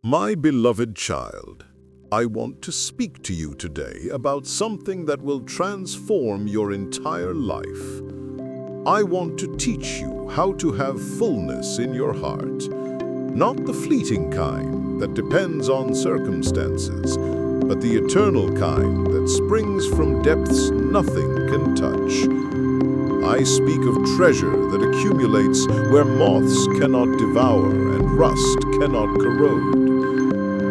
My beloved child, I want to speak to you today about something that will transform your entire life. I want to teach you how to have fullness in your heart, not the fleeting kind that depends on circumstances, but the eternal kind that springs from depths nothing can touch. I speak of treasure that accumulates where moths cannot devour and rust cannot corrode.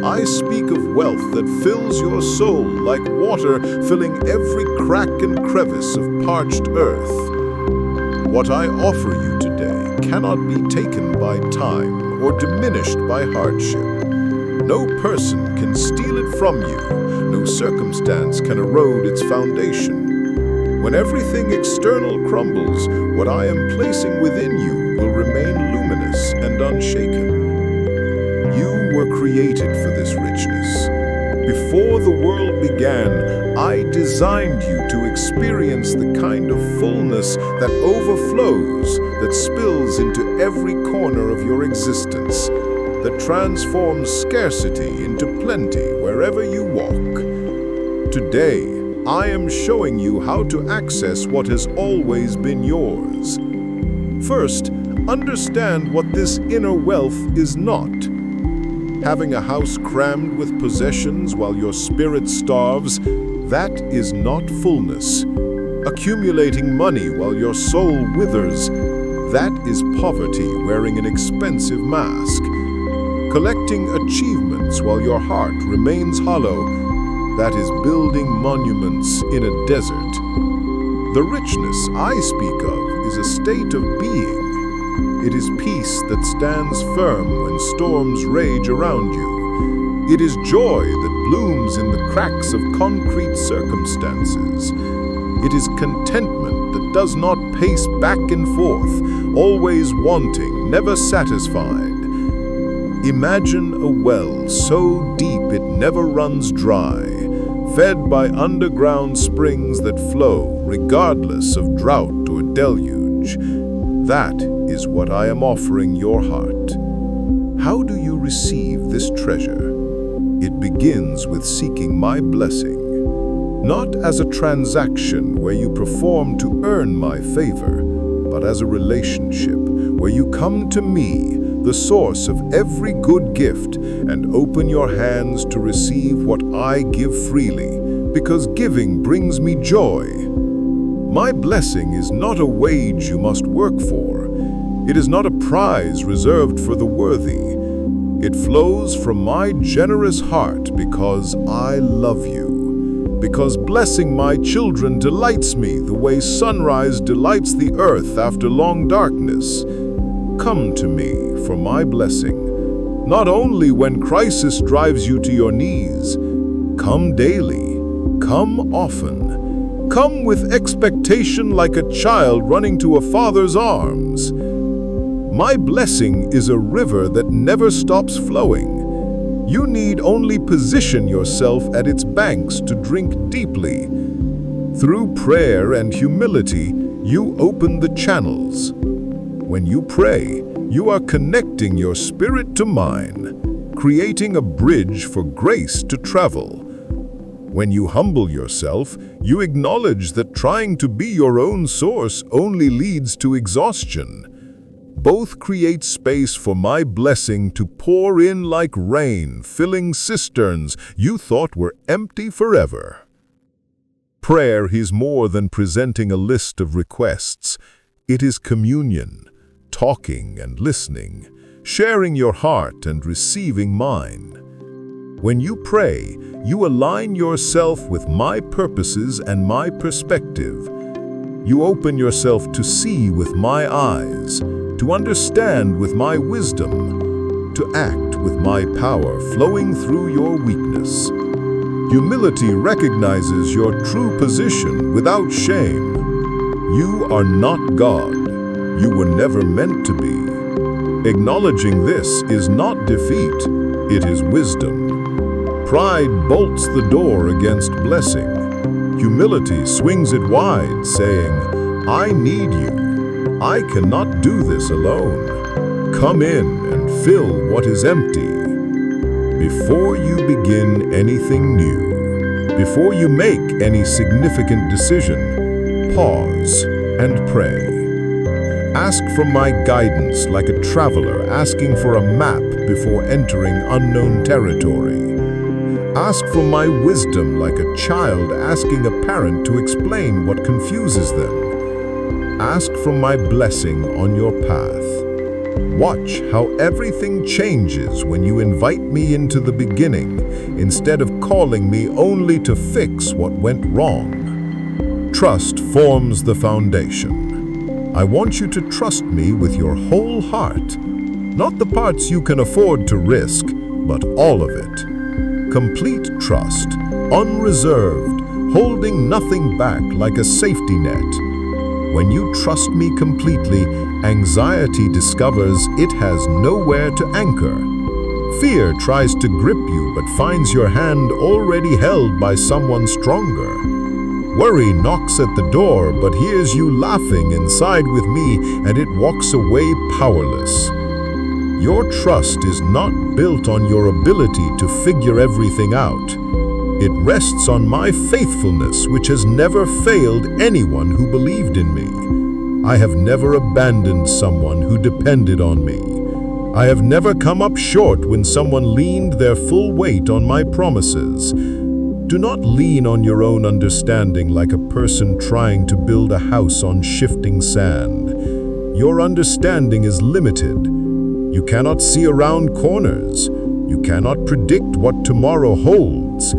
I speak of wealth that fills your soul like water filling every crack and crevice of parched earth. What I offer you today cannot be taken by time or diminished by hardship. No person can steal it from you. No circumstance can erode its foundation. When everything external crumbles, what I am placing within you will remain luminous and unshaken. You were created for this richness. Before the world began, I designed you to experience the kind of fullness that overflows, that spills into every corner of your existence, that transforms scarcity into plenty wherever you walk. Today, I am showing you how to access what has always been yours. First, understand what this inner wealth is not. Having a house crammed with possessions while your spirit starves, that is not fullness. Accumulating money while your soul withers, that is poverty wearing an expensive mask. Collecting achievements while your heart remains hollow, that is building monuments in a desert. The richness I speak of is a state of being. It is peace that stands firm when storms rage around you. It is joy that blooms in the cracks of concrete circumstances. It is contentment that does not pace back and forth, always wanting, never satisfied. Imagine a well so deep it never runs dry, fed by underground springs that flow regardless of drought or deluge. That is what I am offering your heart. How do you receive this treasure? It begins with seeking my blessing, not as a transaction where you perform to earn my favor, but as a relationship where you come to me, the source of every good gift, and open your hands to receive what I give freely, because giving brings me joy. My blessing is not a wage you must work for. It is not a prize reserved for the worthy. It flows from my generous heart because I love you. Because blessing my children delights me the way sunrise delights the earth after long darkness. Come to me for my blessing, not only when crisis drives you to your knees. Come daily, come often. Come with expectation like a child running to a father's arms. My blessing is a river that never stops flowing. You need only position yourself at its banks to drink deeply. Through prayer and humility, you open the channels. When you pray, you are connecting your spirit to mine, creating a bridge for grace to travel. When you humble yourself, you acknowledge that trying to be your own source only leads to exhaustion. Both create space for my blessing to pour in like rain, filling cisterns you thought were empty forever. Prayer is more than presenting a list of requests. It is communion, talking and listening, sharing your heart and receiving mine. When you pray, you align yourself with my purposes and my perspective. You open yourself to see with my eyes, to understand with my wisdom, to act with my power flowing through your weakness. Humility recognizes your true position without shame. You are not God. You were never meant to be. Acknowledging this is not defeat, it is wisdom. Pride bolts the door against blessing. Humility swings it wide, saying, I need you. I cannot do this alone. Come in and fill what is empty. Before you begin anything new, before you make any significant decision, pause and pray. Ask for my guidance like a traveler asking for a map before entering unknown territory. Ask for my wisdom like a child asking a parent to explain what confuses them. Ask for my blessing on your path. Watch how everything changes when you invite me into the beginning instead of calling me only to fix what went wrong. Trust forms the foundation. I want you to trust me with your whole heart, not the parts you can afford to risk, but all of it. Complete trust, unreserved, holding nothing back like a safety net. When you trust me completely, anxiety discovers it has nowhere to anchor. Fear tries to grip you but finds your hand already held by someone stronger. Worry knocks at the door but hears you laughing inside with me, and it walks away powerless. Your trust is not built on your ability to figure everything out. It rests on my faithfulness, which has never failed anyone who believed in me. I have never abandoned someone who depended on me. I have never come up short when someone leaned their full weight on my promises. Do not lean on your own understanding like a person trying to build a house on shifting sand. Your understanding is limited. You cannot see around corners. You cannot predict what tomorrow holds.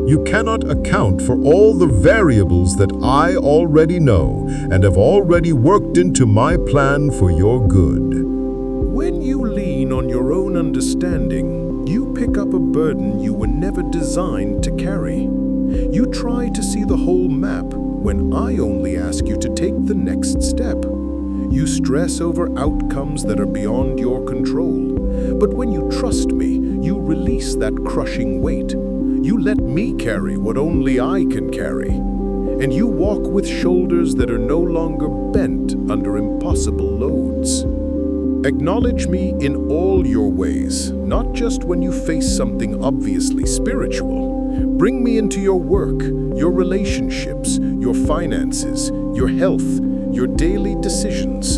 You cannot account for all the variables that I already know and have already worked into my plan for your good. When you lean on your own understanding, you pick up a burden you were never designed to carry. You try to see the whole map when I only ask you to take the next step. You stress over outcomes that are beyond your control. But when you trust me, you release that crushing weight. You let me carry what only I can carry. And you walk with shoulders that are no longer bent under impossible loads. Acknowledge me in all your ways, not just when you face something obviously spiritual. Bring me into your work, your relationships, your finances, your health, your daily decisions.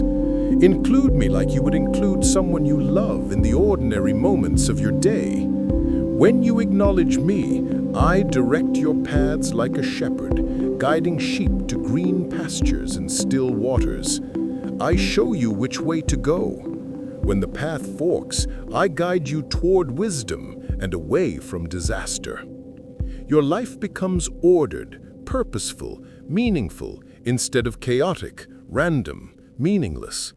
Include me like you would include someone you love in the ordinary moments of your day. When you acknowledge me, I direct your paths like a shepherd, guiding sheep to green pastures and still waters. I show you which way to go. When the path forks, I guide you toward wisdom and away from disaster. Your life becomes ordered, purposeful, meaningful, instead of chaotic, random, meaningless.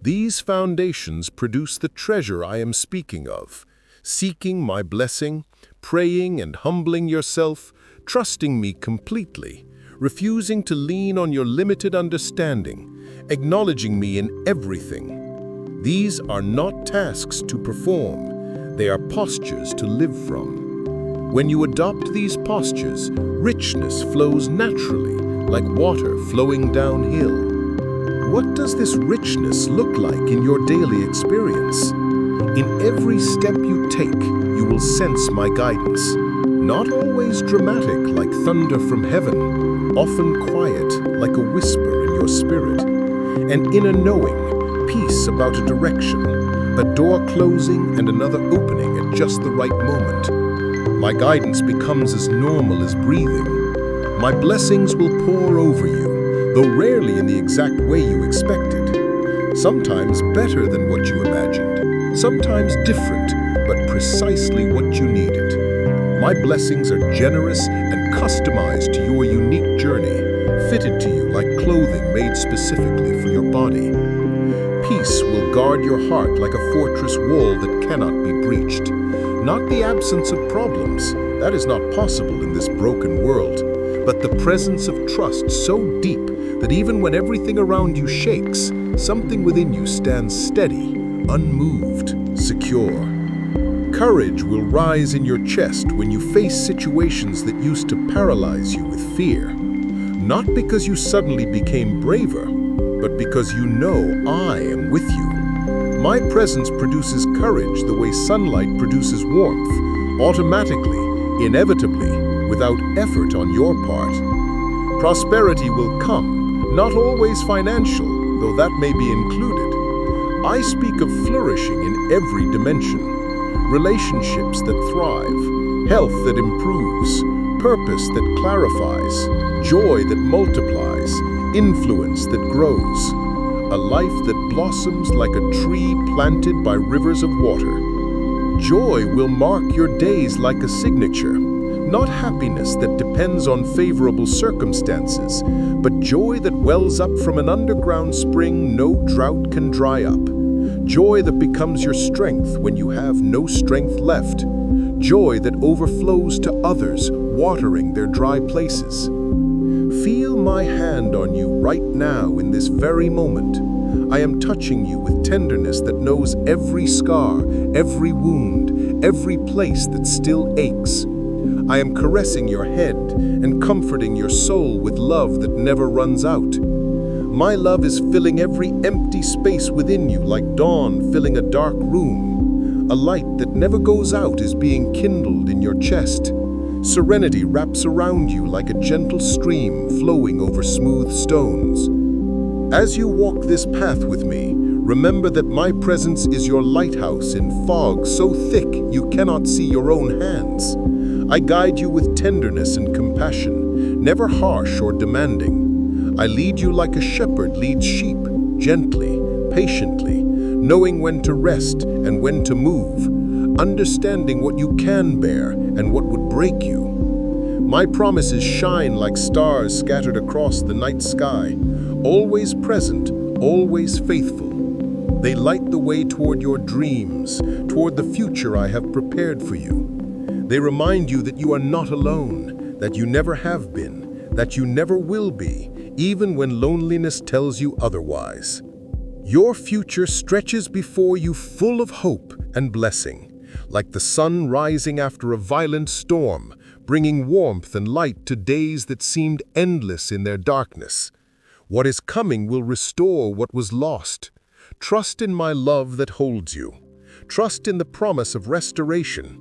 These foundations produce the treasure I am speaking of. Seeking my blessing, praying and humbling yourself, trusting me completely, refusing to lean on your limited understanding, acknowledging me in everything. These are not tasks to perform, they are postures to live from. When you adopt these postures, richness flows naturally, like water flowing downhill. What does this richness look like in your daily experience? In every step you take, you will sense my guidance. Not always dramatic like thunder from heaven, often quiet like a whisper in your spirit. An inner knowing, peace about a direction, a door closing and another opening at just the right moment. My guidance becomes as normal as breathing. My blessings will pour over you, though rarely in the exact way you expected. Sometimes better than what you imagined, sometimes different, but precisely what you needed. My blessings are generous and customized to your unique journey, fitted to you like clothing made specifically for your body. Peace will guard your heart like a fortress wall that cannot be breached. Not the absence of problems, that is not possible in this broken world, but the presence of trust so deep that even when everything around you shakes, something within you stands steady, unmoved, secure. Courage will rise in your chest when you face situations that used to paralyze you with fear. Not because you suddenly became braver, but because you know I am with you. My presence produces courage the way sunlight produces warmth, automatically, inevitably, without effort on your part. Prosperity will come, not always financial, though that may be included. I speak of flourishing in every dimension. Relationships that thrive, health that improves, purpose that clarifies, joy that multiplies, influence that grows. A life that blossoms like a tree planted by rivers of water. Joy will mark your days like a signature, not happiness that depends on favorable circumstances, but joy that wells up from an underground spring no drought can dry up. Joy that becomes your strength when you have no strength left. Joy that overflows to others, watering their dry places. Feel my hand on you right now in this very moment. I am touching you with tenderness that knows every scar, every wound, every place that still aches. I am caressing your head and comforting your soul with love that never runs out. My love is filling every empty space within you like dawn filling a dark room. A light that never goes out is being kindled in your chest. Serenity wraps around you like a gentle stream flowing over smooth stones. As you walk this path with me, remember that my presence is your lighthouse in fog so thick you cannot see your own hands. I guide you with tenderness and compassion, never harsh or demanding. I lead you like a shepherd leads sheep, gently, patiently, knowing when to rest and when to move, understanding what you can bear and what would break you. My promises shine like stars scattered across the night sky, always present, always faithful. They light the way toward your dreams, toward the future I have prepared for you. They remind you that you are not alone, that you never have been, that you never will be, even when loneliness tells you otherwise. Your future stretches before you full of hope and blessing, like the sun rising after a violent storm, bringing warmth and light to days that seemed endless in their darkness. What is coming will restore what was lost. Trust in my love that holds you. Trust in the promise of restoration.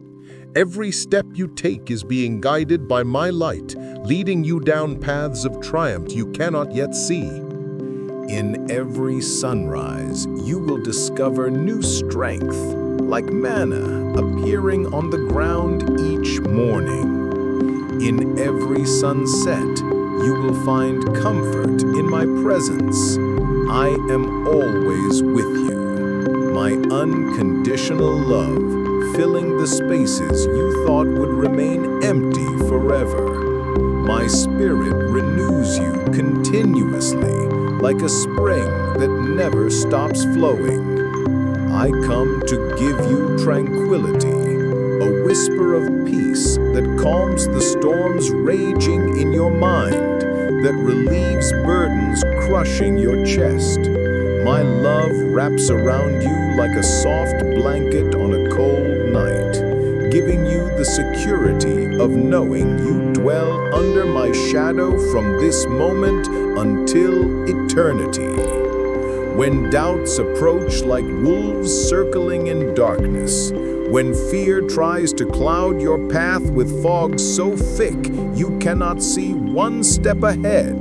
Every step you take is being guided by my light, leading you down paths of triumph you cannot yet see. In every sunrise, you will discover new strength, like manna appearing on the ground each morning. In every sunset, you will find comfort in my presence. I am always with you. My unconditional love filling the spaces you thought would remain empty forever. My spirit renews you continuously, like a spring that never stops flowing. I come to give you tranquility, a whisper of peace that calms the storms raging in your mind, that relieves burdens crushing your chest. My love wraps around you like a soft blanket on a cold night, giving you the security of knowing you dwell under my shadow from this moment until eternity. When doubts approach like wolves circling in darkness, when fear tries to cloud your path with fog so thick you cannot see one step ahead,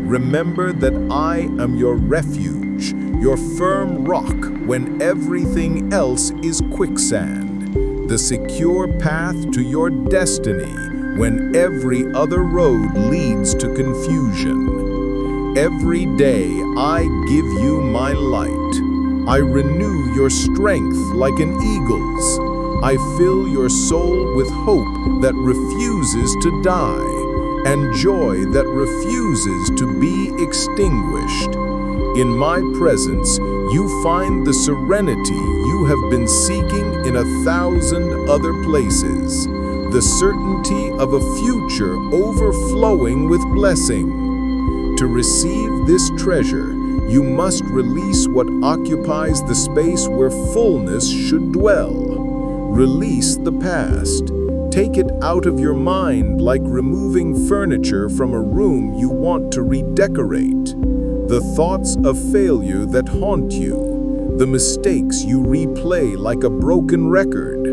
remember that I am your refuge, your firm rock when everything else is quicksand, the secure path to your destiny when every other road leads to confusion. Every day I give you my light. I renew your strength like an eagle's. I fill your soul with hope that refuses to die, and joy that refuses to be extinguished. In my presence, you find the serenity you have been seeking in 1,000 other places, the certainty of a future overflowing with blessing. To receive this treasure, you must release what occupies the space where fullness should dwell. Release the past. Take it out of your mind like removing furniture from a room you want to redecorate. The thoughts of failure that haunt you, the mistakes you replay like a broken record,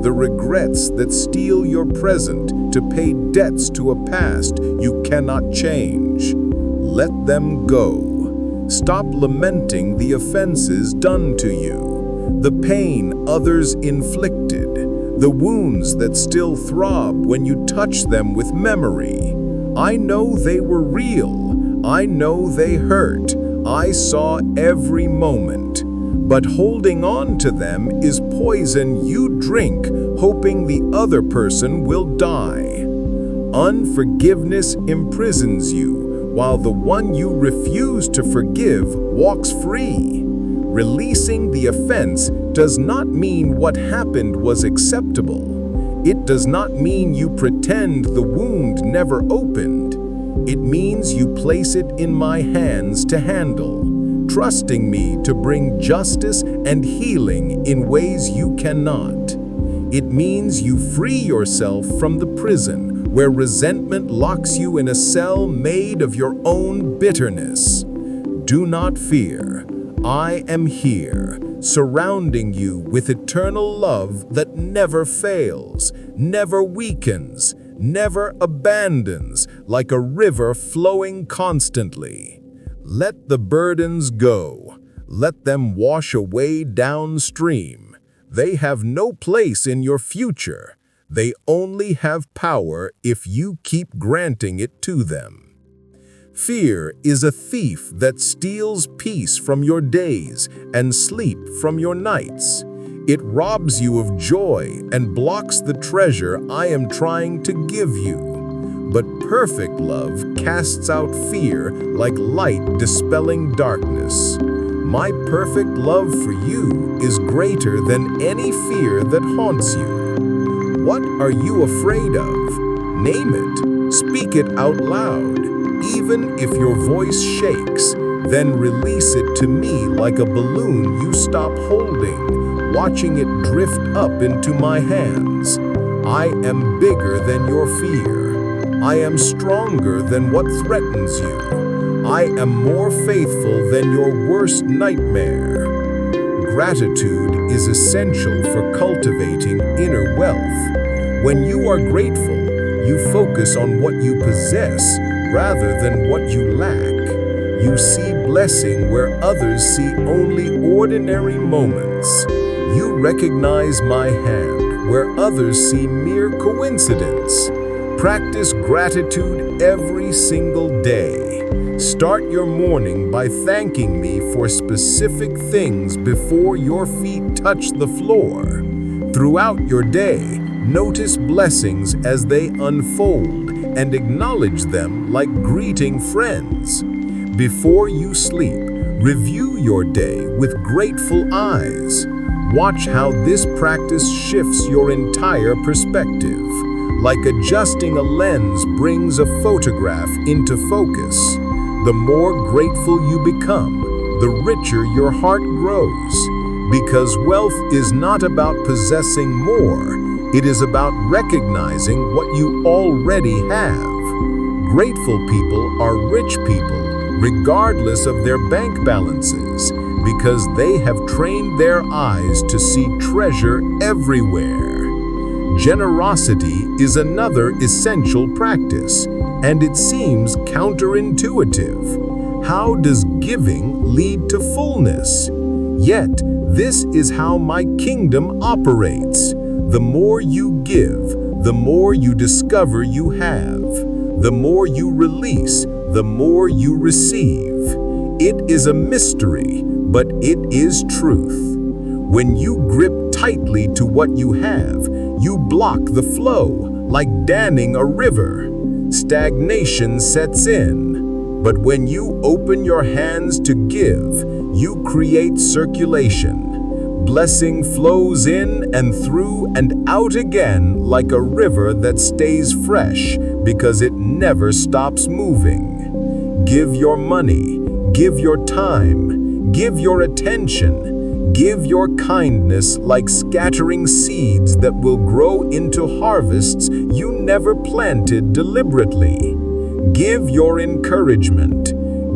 the regrets that steal your present to pay debts to a past you cannot change. Let them go. Stop lamenting the offenses done to you, the pain others inflicted, the wounds that still throb when you touch them with memory. I know they were real. I know they hurt. I saw every moment. But holding on to them is poison you drink, hoping the other person will die. Unforgiveness imprisons you, while the one you refuse to forgive walks free. Releasing the offense does not mean what happened was acceptable. It does not mean you pretend the wound never opened. It means you place it in my hands to handle, trusting me to bring justice and healing in ways you cannot. It means you free yourself from the prison where resentment locks you in a cell made of your own bitterness. Do not fear. I am here, surrounding you with eternal love that never fails, never weakens, never abandons, like a river flowing constantly. Let the burdens go. Let them wash away downstream. They have no place in your future. They only have power if you keep granting it to them. Fear is a thief that steals peace from your days and sleep from your nights. It robs you of joy and blocks the treasure I am trying to give you. But perfect love casts out fear like light dispelling darkness. My perfect love for you is greater than any fear that haunts you. What are you afraid of? Name it. Speak it out loud. Even if your voice shakes, then release it to me like a balloon you stop holding, watching it drift up into my hands. I am bigger than your fear. I am stronger than what threatens you. I am more faithful than your worst nightmare. Gratitude is essential for cultivating inner wealth. When you are grateful, you focus on what you possess rather than what you lack. You see blessing where others see only ordinary moments. You recognize my hand where others see mere coincidence. Practice gratitude every single day. Start your morning by thanking me for specific things before your feet touch the floor. Throughout your day, notice blessings as they unfold and acknowledge them like greeting friends. Before you sleep, review your day with grateful eyes. Watch how this practice shifts your entire perspective. Like adjusting a lens brings a photograph into focus. The more grateful you become, the richer your heart grows. Because wealth is not about possessing more. It is about recognizing what you already have. Grateful people are rich people, regardless of their bank balances, because they have trained their eyes to see treasure everywhere. Generosity is another essential practice, and it seems counterintuitive. How does giving lead to fullness? Yet, this is how my kingdom operates. The more you give, the more you discover you have. The more you release, the more you receive. It is a mystery, but it is truth. When you grip tightly to what you have, you block the flow, like damming a river. Stagnation sets in. But when you open your hands to give, you create circulation. Blessing flows in and through and out again like a river that stays fresh because it never stops moving. Give your money, give your time, give your attention, give your kindness like scattering seeds that will grow into harvests you never planted deliberately. Give your encouragement.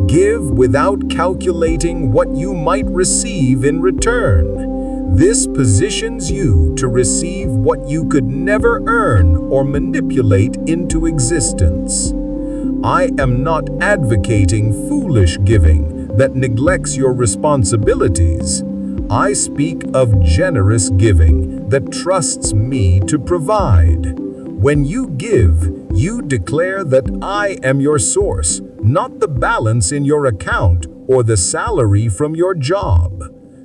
Give without calculating what you might receive in return. This positions you to receive what you could never earn or manipulate into existence. I am not advocating foolish giving that neglects your responsibilities. I speak of generous giving that trusts me to provide. When you give, you declare that I am your source, not the balance in your account or the salary from your job.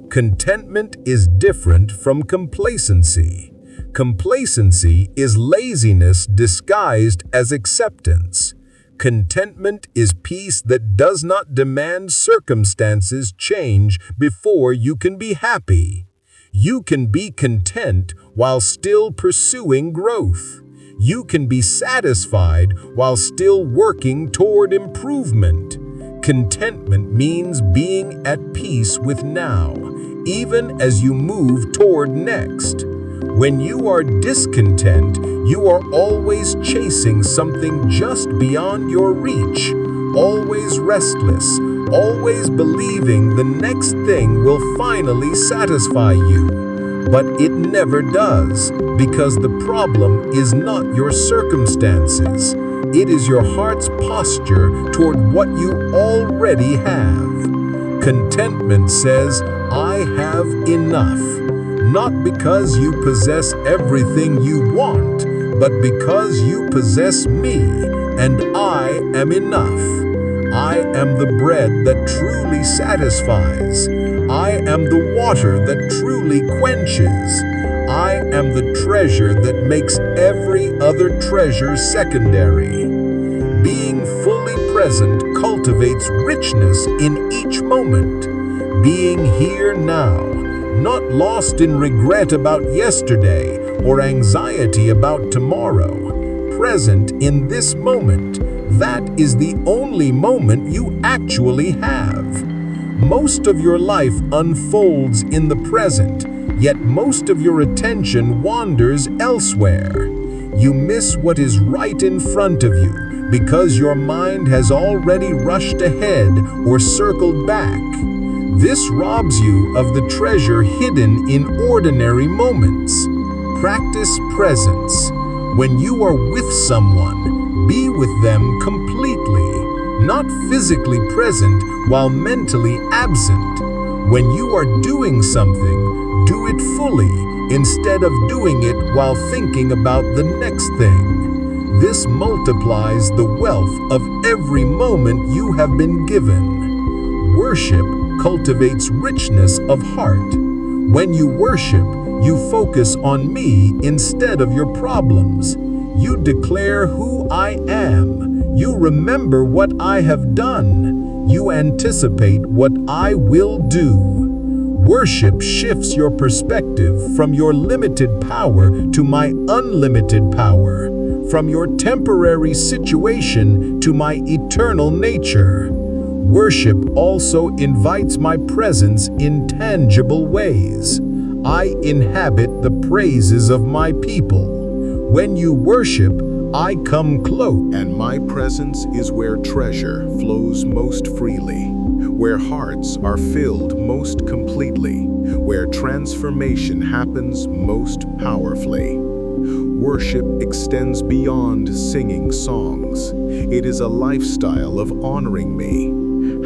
Contentment is different from complacency. Complacency is laziness disguised as acceptance. Contentment is peace that does not demand circumstances change before you can be happy. You can be content while still pursuing growth. You can be satisfied while still working toward improvement. Contentment means being at peace with now, even as you move toward next. When you are discontent, you are always chasing something just beyond your reach, always restless, always believing the next thing will finally satisfy you. But it never does, because the problem is not your circumstances. It is your heart's posture toward what you already have. Contentment says, I have enough. Not because you possess everything you want, but because you possess me, and I am enough. I am the bread that truly satisfies. I am the water that truly quenches. I am the treasure that makes every other treasure secondary. Being fully present cultivates richness in each moment. Being here now, not lost in regret about yesterday or anxiety about tomorrow. Present in this moment, that is the only moment you actually have. Most of your life unfolds in the present, yet most of your attention wanders elsewhere. You miss what is right in front of you because your mind has already rushed ahead or circled back. This robs you of the treasure hidden in ordinary moments. Practice presence. When you are with someone, be with them completely, not physically present while mentally absent. When you are doing something, do it fully instead of doing it while thinking about the next thing. This multiplies the wealth of every moment you have been given. Worship cultivates richness of heart. When you worship, you focus on me instead of your problems. You declare who I am. You remember what I have done. You anticipate what I will do. Worship shifts your perspective from your limited power to my unlimited power, from your temporary situation to my eternal nature. Worship also invites my presence in tangible ways. I inhabit the praises of my people. When you worship, I come close. And my presence is where treasure flows most freely, where hearts are filled most completely, where transformation happens most powerfully. Worship extends beyond singing songs. It is a lifestyle of honoring me.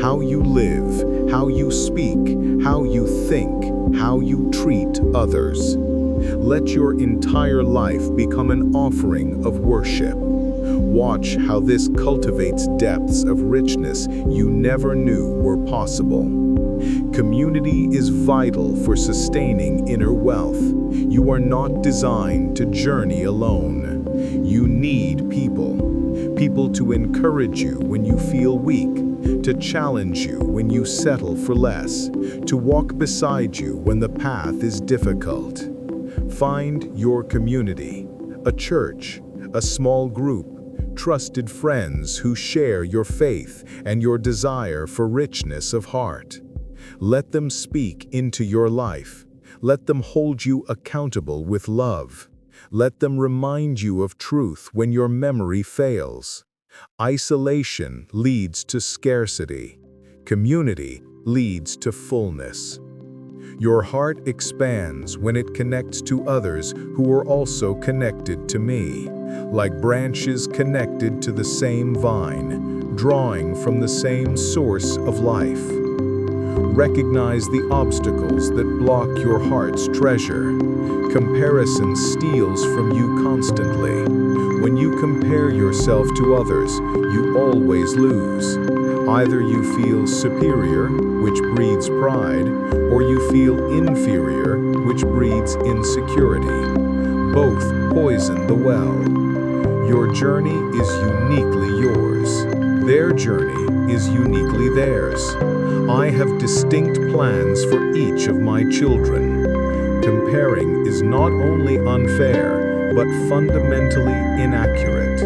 How you live, how you speak, how you think, how you treat others. Let your entire life become an offering of worship. Watch how this cultivates depths of richness you never knew were possible. Community is vital for sustaining inner wealth. You are not designed to journey alone. You need people. People to encourage you when you feel weak, to challenge you when you settle for less, to walk beside you when the path is difficult. Find your community, a church, a small group, trusted friends who share your faith and your desire for richness of heart. Let them speak into your life. Let them hold you accountable with love. Let them remind you of truth when your memory fails. Isolation leads to scarcity. Community leads to fullness. Your heart expands when it connects to others who are also connected to me, like branches connected to the same vine, drawing from the same source of life. Recognize the obstacles that block your heart's treasure. Comparison steals from you constantly. When you compare yourself to others, you always lose. Either you feel superior, which breeds pride, or you feel inferior, which breeds insecurity. Both poison the well. Your journey is uniquely yours. Their journey is uniquely theirs. I have distinct plans for each of my children. Comparing is not only unfair, but fundamentally inaccurate.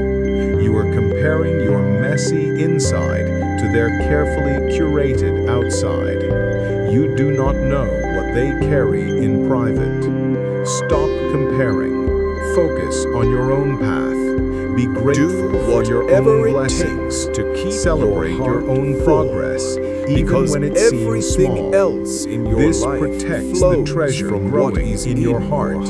You are comparing your messy inside to their carefully curated outside. You do not know what they carry in private. Stop comparing. Focus on your own path. Be grateful for your own blessings. To celebrate your own progress, even when it seems small. Else in your This life protects the treasure from growing what is in your heart.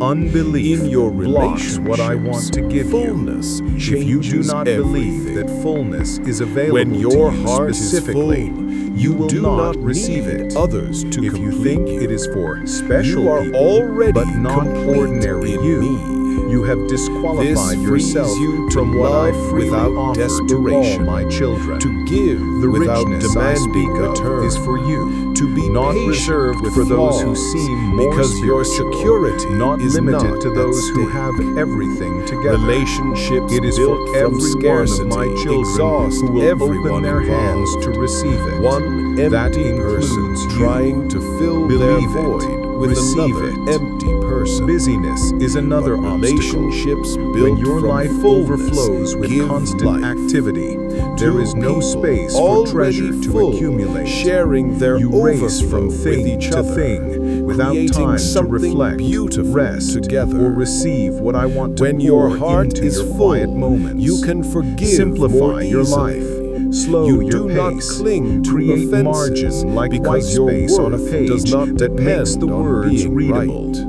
Unbelief In your blocks what I want to give you. fullness If you do changes not believe everything. that fullness is available When your to you heart is specifically, full, you will do not not receive need it. others to If you complete think you. it is for special You are people, already but not complete ordinary in you, me. you have disqualified This yourself frees you to from what I love freely without offer to all desperation, my children. to give The without richness I speak demanding of return, is for you, to be not patient reserved with for those who flaws, seem more because your spiritual, security not is limited not to at those who stake. have everything together. Relationships It is built for from every scarcity one of my children exhaust who will everyone open their hands involved. to receive it. One That empty includes person you. trying to fill their Believe it. void with Receive another it. empty person. Busyness is another But obstacle. relationships When built your from life fullness overflows with give constant life. activity, there Two is no people space for already treasure to full, accumulate. sharing their You race overflow from with thing each to other, thing without creating time to something reflect, beautiful rest, together. or receive what I want to When pour your heart into is your full, quiet moments. you can forgive Simplify more your easily. life. Slow You your do not pace. cling to Create offenses margin like white because your space on a worth page does not that makes depend the on words being readable. right.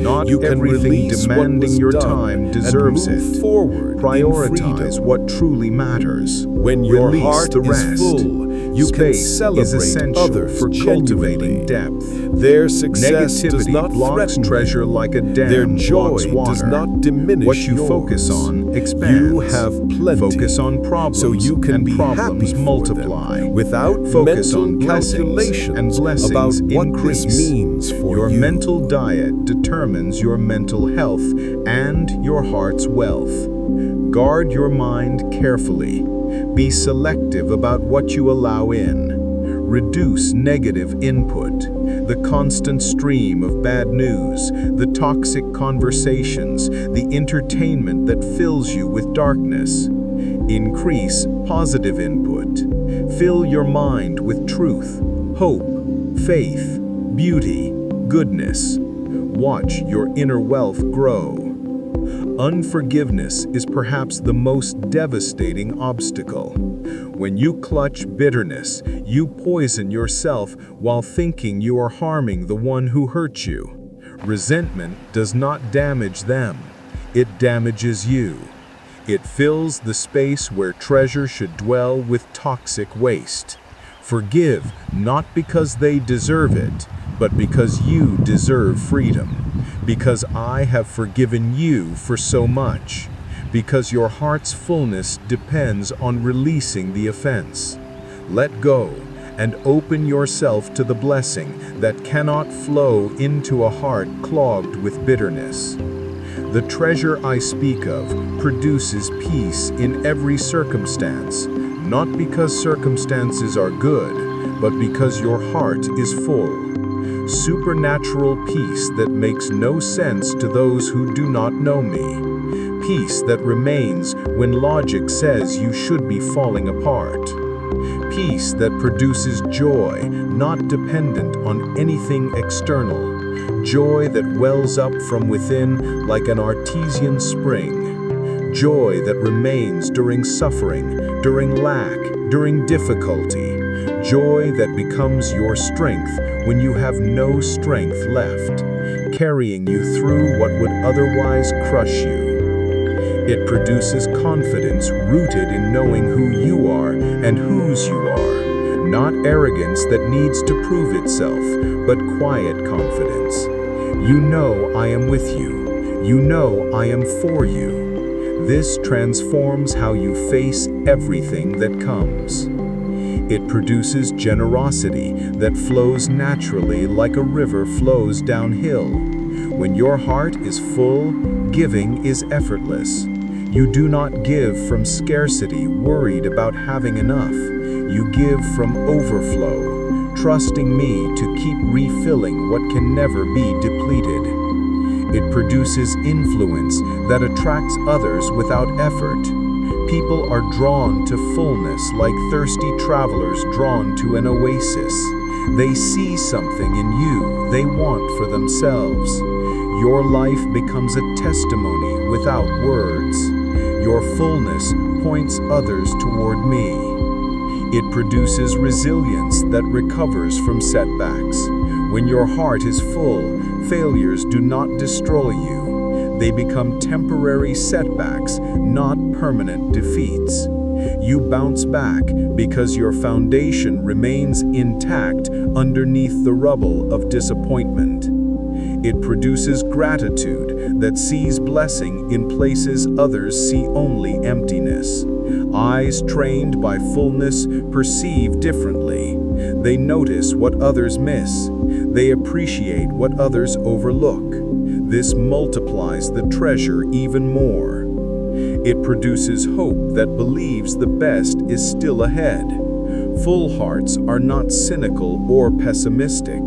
Not You can everything release what demanding was your done time deserves and move it. forward in Prioritize freedom. what truly matters. When your Release heart the is rest. full, you can Space celebrate is essential others for cultivating genuinely. depth. Their success does Negativity not blocks threaten treasure you. like a Their dam joy blocks water. does not diminish What you yours. focus on expands. You have plenty, Focus on problems, so you can and be problems happy multiply. for them, without Focus mental on blessings, calculations and blessings about what increase. this means for Your you. mental diet determines your mental health and your heart's wealth. Guard your mind carefully. Be selective about what you allow in. Reduce negative input, the constant stream of bad news, the toxic conversations, the entertainment that fills you with darkness. Increase positive input. Fill your mind with truth, hope, faith, beauty, goodness. Watch your inner wealth grow. Unforgiveness is perhaps the most devastating obstacle. When you clutch bitterness, you poison yourself while thinking you are harming the one who hurt you. Resentment does not damage them, it damages you. It fills the space where treasure should dwell with toxic waste. Forgive not because they deserve it, but because you deserve freedom. Because I have forgiven you for so much. Because your heart's fullness depends on releasing the offense. Let go and open yourself to the blessing that cannot flow into a heart clogged with bitterness. The treasure I speak of produces peace in every circumstance, not because circumstances are good, but because your heart is full. Supernatural peace that makes no sense to those who do not know me. Peace that remains when logic says you should be falling apart. Peace that produces joy, not dependent on anything external. Joy that wells up from within like an artesian spring. Joy that remains during suffering, during lack, during difficulty. joy that becomes your strength when you have no strength left, carrying you through what would otherwise crush you. It produces confidence rooted in knowing who you are and whose you are, not arrogance that needs to prove itself, but quiet confidence. You know I am with you. You know I am for you. This transforms how you face everything that comes. It produces generosity that flows naturally like a river flows downhill. When your heart is full, giving is effortless. You do not give from scarcity, worried about having enough. You give from overflow, trusting me to keep refilling what can never be depleted. It produces influence that attracts others without effort. People are drawn to fullness like thirsty travelers drawn to an oasis. They see something in you they want for themselves. Your life becomes a testimony without words. Your fullness points others toward me. It produces resilience that recovers from setbacks. When your heart is full, failures do not destroy you. They become temporary setbacks, not permanent defeats. You bounce back because your foundation remains intact underneath the rubble of disappointment. It produces gratitude that sees blessing in places others see only emptiness. Eyes trained by fullness perceive differently. They notice what others miss. They appreciate what others overlook. This multiplies the treasure even more. It produces hope that believes the best is still ahead. Full hearts are not cynical or pessimistic.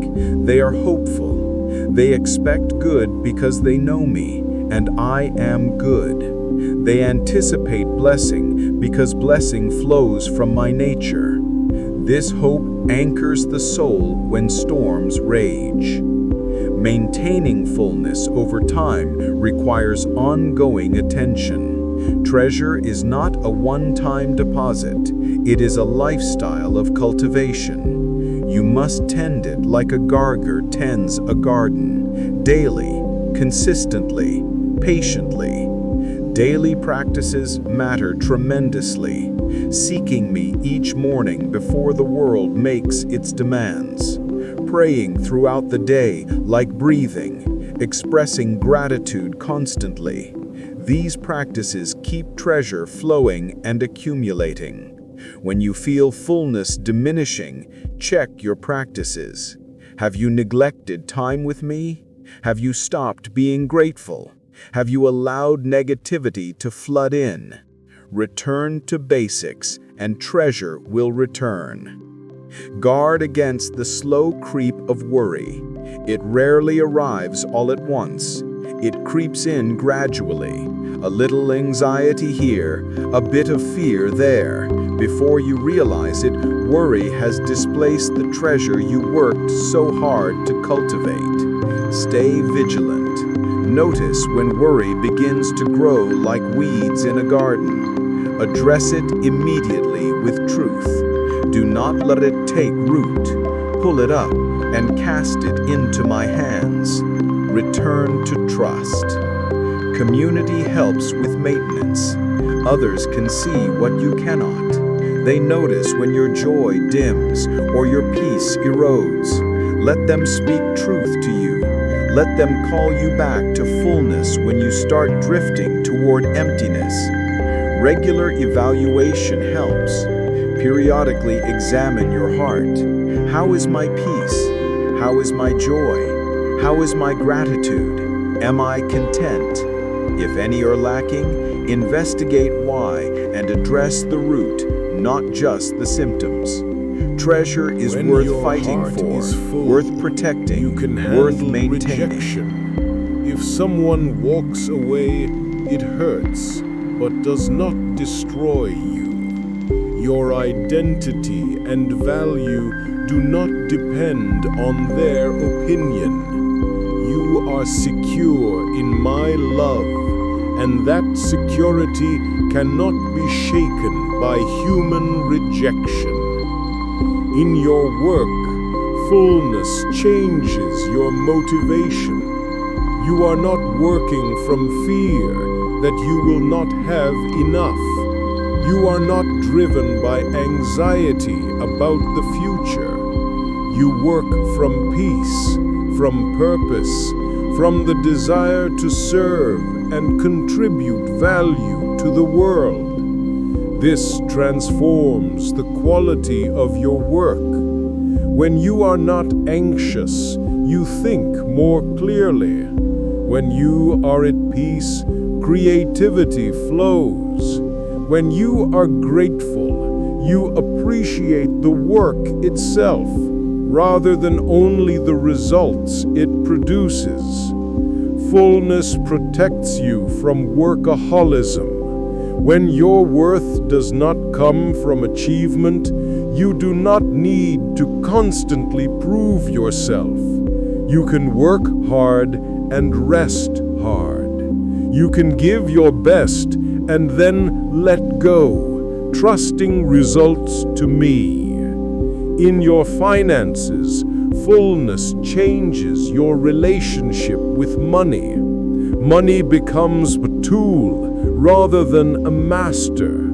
They are hopeful. They expect good because they know me, and I am good. They anticipate blessing because blessing flows from my nature. This hope anchors the soul when storms rage. Maintaining fullness over time requires ongoing attention. Treasure is not a one-time deposit. It is a lifestyle of cultivation. You must tend it like a gardener tends a garden, daily, consistently, patiently. Daily practices matter tremendously. Seeking me each morning before the world makes its demands. Praying throughout the day like breathing, expressing gratitude constantly. These practices keep treasure flowing and accumulating. When you feel fullness diminishing, check your practices. Have you neglected time with me? Have you stopped being grateful? Have you allowed negativity to flood in? Return to basics, and treasure will return. Guard against the slow creep of worry. It rarely arrives all at once. It creeps in gradually. A little anxiety here, a bit of fear there. Before you realize it, worry has displaced the treasure you worked so hard to cultivate. Stay vigilant. Notice when worry begins to grow like weeds in a garden. Address it immediately with truth. Do not let it take root. Pull it up and cast it into my hands. Return to trust. Community helps with maintenance. Others can see what you cannot. They notice when your joy dims or your peace erodes. Let them speak truth to you. Let them call you back to fullness when you start drifting toward emptiness. Regular evaluation helps. Periodically examine your heart. How is my peace? How is my joy? How is my gratitude? Am I content? If any are lacking, investigate why and address the root, not just the symptoms. Treasure is worth fighting for, worth protecting, you can worth handle maintaining. rejection. If someone walks away, it hurts, but does not destroy you. Your identity and value do not depend on their opinion. You are secure in my love, and that security cannot be shaken by human rejection. In your work, fullness changes your motivation. You are not working from fear that you will not have enough. You are not driven by anxiety about the future. You work from peace, from purpose, from the desire to serve and contribute value to the world. This transforms the quality of your work. When you are not anxious, you think more clearly. When you are at peace, creativity flows. When you are grateful, you appreciate the work itself, rather than only the results it produces. Fullness protects you from workaholism. When your worth does not come from achievement, you do not need to constantly prove yourself. You can work hard and rest hard. You can give your best and then let go, trusting results to me. In your finances, fullness changes your relationship with money. Money becomes a tool rather than a master.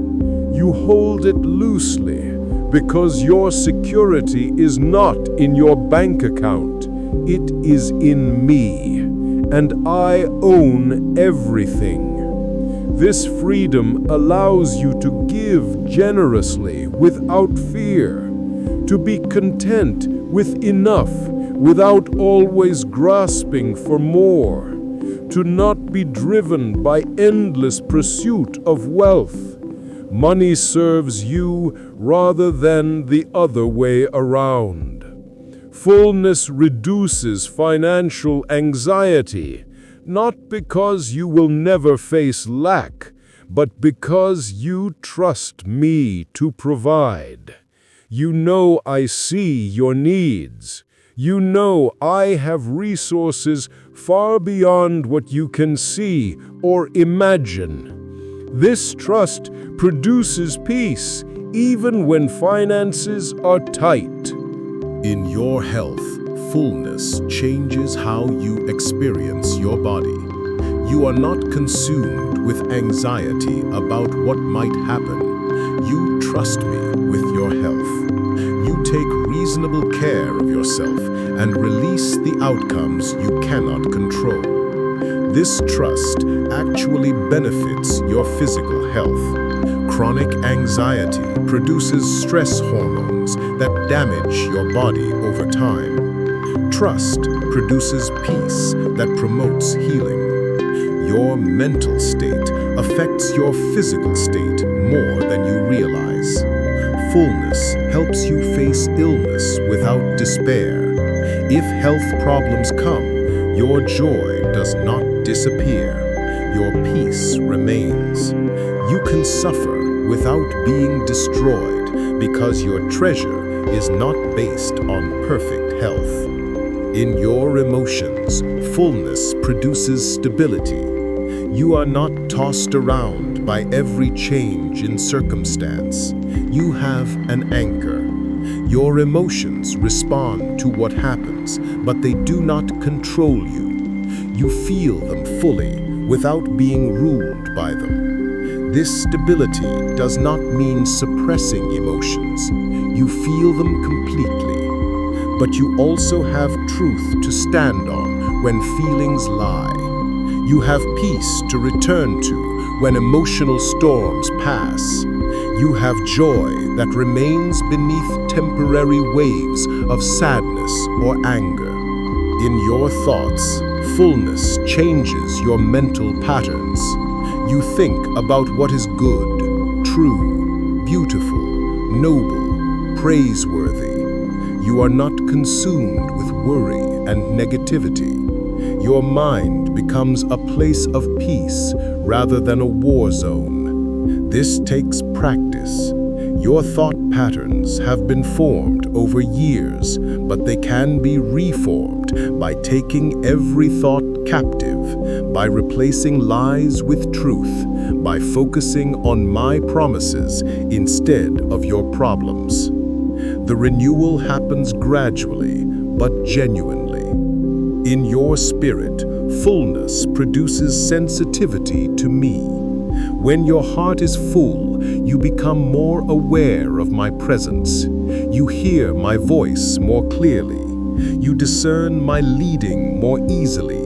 You hold it loosely because your security is not in your bank account. It is in me, and I own everything. This freedom allows you to give generously without fear, to be content with enough without always grasping for more, to not be driven by endless pursuit of wealth. Money serves you rather than the other way around. Fullness reduces financial anxiety, not because you will never face lack, but because you trust me to provide. You know I see your needs. You know I have resources far beyond what you can see or imagine. This trust produces peace even when finances are tight. In your health, fullness changes how you experience your body. You are not consumed with anxiety about what might happen. You trust me with your health. You take reasonable care of yourself and release the outcomes you cannot control. This trust actually benefits your physical health. Chronic anxiety produces stress hormones that damage your body over time. Trust produces peace that promotes healing. Your mental state affects your physical state more than you realize. Fullness helps you face illness without despair. If health problems come, your joy does not disappear. Your peace remains. You can suffer without being destroyed because your treasure is not based on perfect health. In your emotions, fullness produces stability. You are not tossed around by every change in circumstance. You have an anchor. Your emotions respond to what happens, but they do not control you. You feel them fully without being ruled by them. This stability does not mean suppressing emotions. You feel them completely. But you also have truth to stand on when feelings lie. You have peace to return to when emotional storms pass. You have joy that remains beneath temporary waves of sadness or anger. In your thoughts, fullness changes your mental patterns. You think about what is good, true, beautiful, noble, praiseworthy. You are not consumed with worry and negativity. Your mind becomes a place of peace rather than a war zone. This takes practice. Your thought patterns have been formed over years, but they can be reformed by taking every thought captive, by replacing lies with truth, by focusing on my promises instead of your problems. The renewal happens gradually, but genuinely. In your spirit, fullness produces sensitivity to me. When your heart is full, you become more aware of my presence. You hear my voice more clearly. You discern my leading more easily.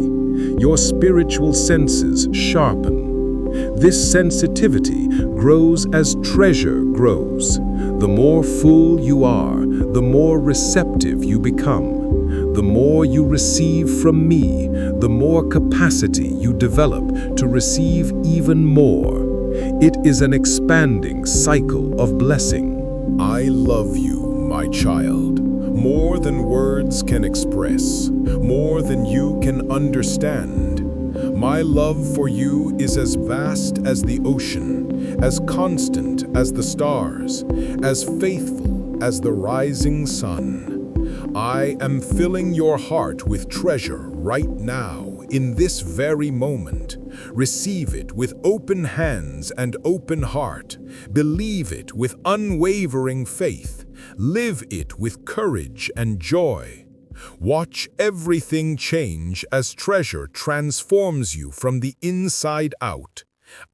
Your spiritual senses sharpen. This sensitivity grows as treasure grows. The more full you are, the more receptive you become. The more you receive from me, the more capacity you develop to receive even more. It is an expanding cycle of blessing. I love you, my child, more than words can express, more than you can understand. My love for you is as vast as the ocean, as constant as the stars, as faithful as the rising sun. I am filling your heart with treasure right now, in this very moment. Receive it with open hands and open heart. Believe it with unwavering faith. Live it with courage and joy. Watch everything change as treasure transforms you from the inside out.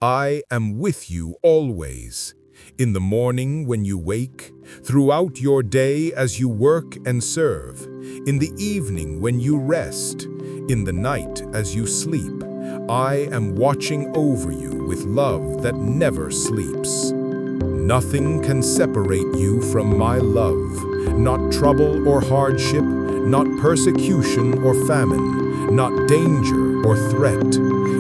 I am with you always. In the morning when you wake, throughout your day as you work and serve, in the evening when you rest, in the night as you sleep, I am watching over you with love that never sleeps. Nothing can separate you from my love, not trouble or hardship, not persecution or famine, not danger or threat.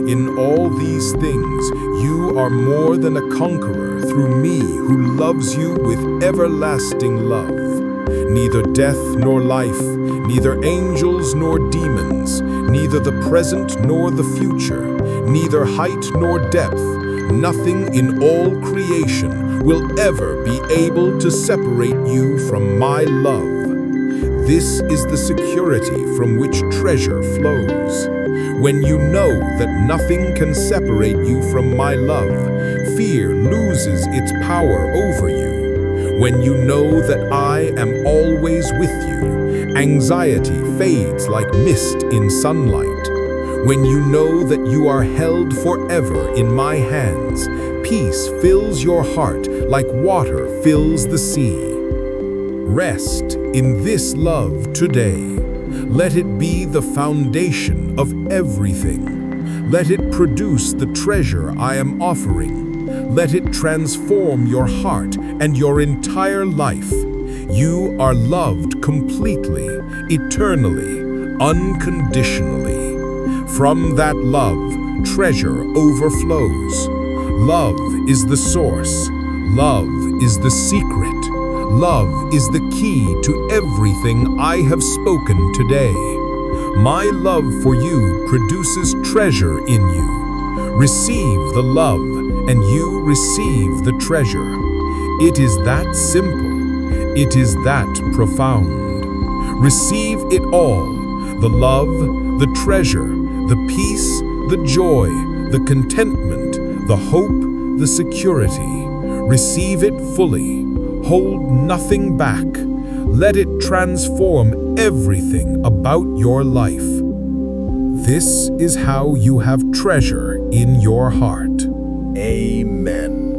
In all these things, you are more than a conqueror through me who loves you with everlasting love. Neither death nor life, neither angels nor demons, neither the present nor the future, neither height nor depth, nothing in all creation will ever be able to separate you from my love. This is the security from which treasure flows. When you know that nothing can separate you from my love, fear loses its power over you. When you know that I am always with you, anxiety fades like mist in sunlight. When you know that you are held forever in my hands, peace fills your heart like water fills the sea. Rest in this love today. Let it be the foundation of everything. Let it produce the treasure I am offering. Let it transform your heart and your entire life. You are loved completely, eternally, unconditionally. From that love, treasure overflows. Love is the source. Love is the secret. Love is the key to everything I have spoken today. My love for you produces treasure in you. Receive the love, and you receive the treasure. It is that simple. It is that profound. Receive it all. The love, the treasure, the peace, the joy, the contentment, the hope, the security. Receive it fully. Hold nothing back. Let it transform everything about your life. This is how you have treasure in your heart. Amen.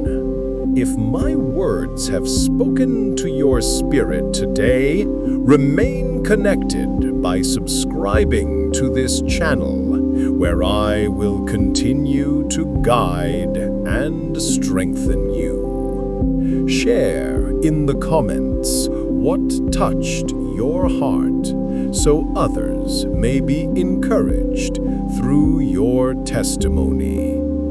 If my words have spoken to your spirit today, remain connected by subscribing to this channel, where I will continue to guide and strengthen you. Share in the comments what touched your heart so others may be encouraged through your testimony.